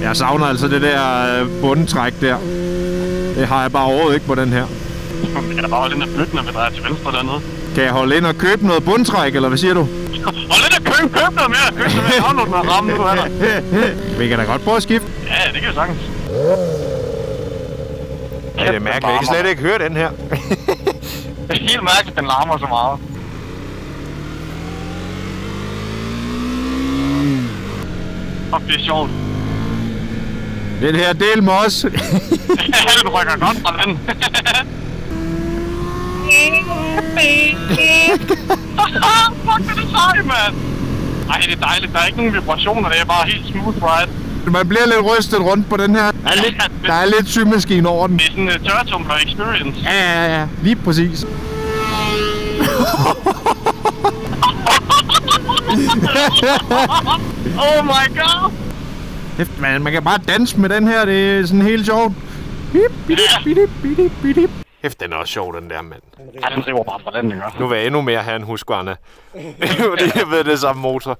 Jeg savner altså det der bundtræk der. Det har jeg bare overhovedet ikke på den her. Vi kan da bare holde ind og flytte, når vi drejer til venstre dernede. Kan jeg holde ind og købe noget bundtræk, eller hvad siger du? Hold ind og køb noget mere! Køb noget mere! Hold noget ramme, nu er der. Vi kan da godt prøve at skifte. Ja, det kan vi sagtens. Ja, det er mærkeligt. Jeg kan slet ikke høre den her. Det er helt mærkeligt, den larmer så meget. Og det er sjovt. Den her del med os. Ja, den rykker godt fra den. Fuck, det er sej, mand. Ej, det er dejligt. Der er ikke nogen vibrationer. Det er bare helt smooth ride. Man bliver lidt rystet rundt på den her. Der er lidt symaskine over den. Det er sådan en tørretumbler experience. Ja. Lige præcis. Oh my god! Hæft, man kan bare danse med den her. Det er sådan helt sjovt. Hæft, den er også sjov, den der, mand. Ja, den driver bare fra den, ikke? Nu vil jeg endnu mere have en Husqvarna. Jeg ved, det er samme motor.